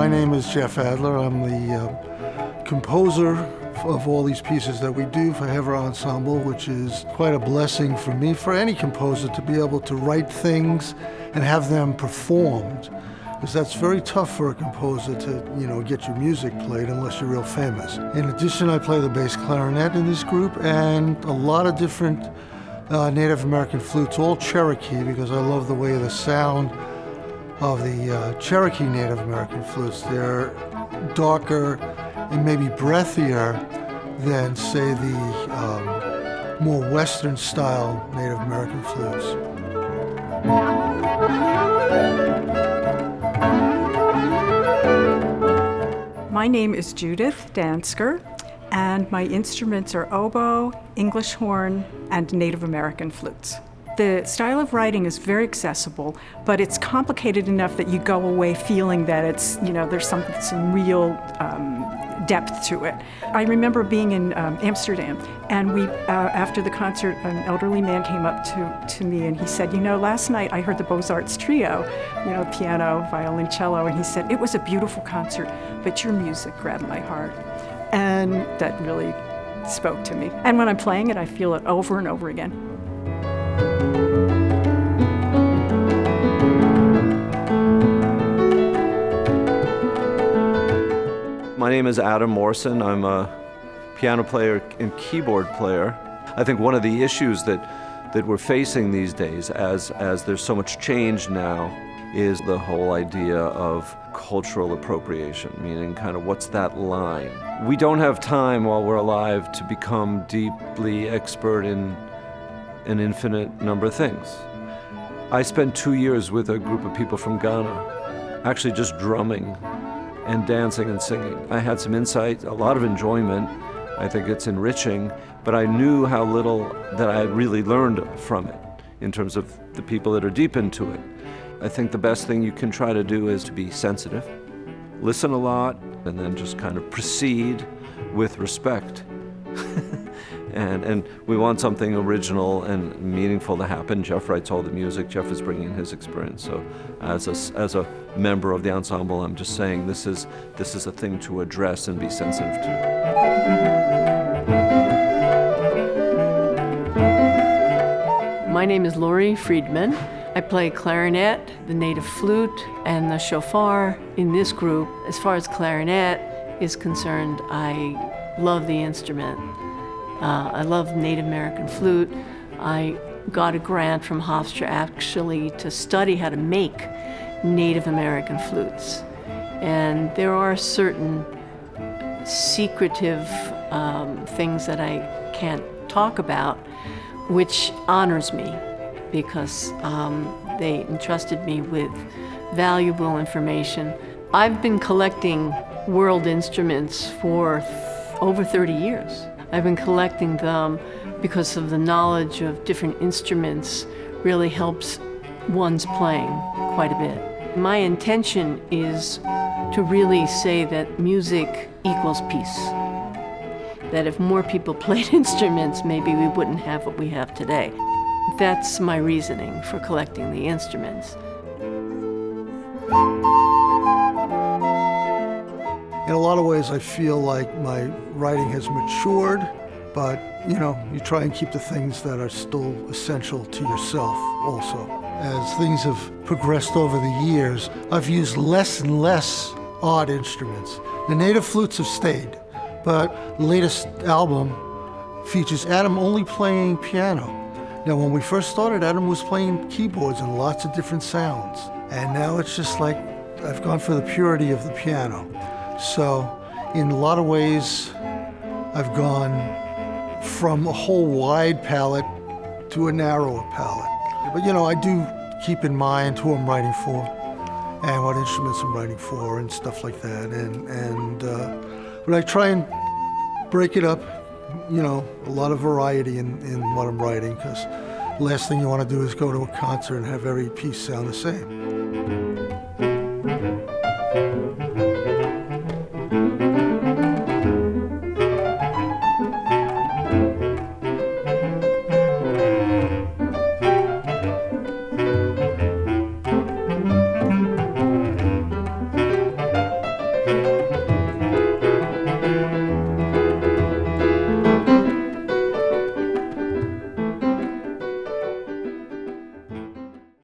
My name is Jeff Adler. I'm the composer of all these pieces that we do for Hevreh Ensemble, which is quite a blessing for me, for any composer, to be able to write things and have them performed. Because that's very tough for a composer to, get your music played unless you're real famous. In addition, I play the bass clarinet in this group and a lot of different Native American flutes, all Cherokee, because I love the way the sound of the Cherokee Native American flutes. They're darker and maybe breathier than, say, the more Western style Native American flutes. My name is Judith Dansker, and my instruments are oboe, English horn, and Native American flutes. The style of writing is very accessible, but it's complicated enough that you go away feeling that it's, there's some real depth to it. I remember being in Amsterdam, and we, after the concert, an elderly man came up to me and he said, last night I heard the Beaux-Arts trio, piano, violoncello, and he said, it was a beautiful concert, but your music grabbed my heart. And that really spoke to me. And when I'm playing it, I feel it over and over again. My name is Adam Morrison. I'm a piano player and keyboard player. I think one of the issues that we're facing these days, as there's so much change now, is the whole idea of cultural appropriation, meaning kind of what's that line? We don't have time while we're alive to become deeply expert in an infinite number of things. I spent 2 years with a group of people from Ghana, actually just drumming and dancing and singing. I had some insight, a lot of enjoyment. I think it's enriching, but I knew how little that I had really learned from it in terms of the people that are deep into it. I think the best thing you can try to do is to be sensitive, listen a lot, and then just kind of proceed with respect. And we want something original and meaningful to happen. Jeff writes all the music. Jeff is bringing his experience. So as a member of the ensemble, I'm just saying this is a thing to address and be sensitive to. My name is Laurie Friedman. I play clarinet, the native flute, and the shofar in this group. As far as clarinet is concerned, I love the instrument. I love Native American flute. I got a grant from Hofstra actually to study how to make Native American flutes. And there are certain secretive things that I can't talk about, which honors me because they entrusted me with valuable information. I've been collecting world instruments for over 30 years. I've been collecting them because of the knowledge of different instruments really helps one's playing quite a bit. My intention is to really say that music equals peace. That if more people played instruments, maybe we wouldn't have what we have today. That's my reasoning for collecting the instruments. In a lot of ways, I feel like my writing has matured, but, you try and keep the things that are still essential to yourself also. As things have progressed over the years, I've used less and less odd instruments. The native flutes have stayed, but the latest album features Adam only playing piano. Now, when we first started, Adam was playing keyboards and lots of different sounds. And now it's just like I've gone for the purity of the piano. So, in a lot of ways, I've gone from a whole wide palette to a narrower palette. But I do keep in mind who I'm writing for and what instruments I'm writing for and stuff like that. But I try and break it up, a lot of variety in what I'm writing, because the last thing you want to do is go to a concert and have every piece sound the same.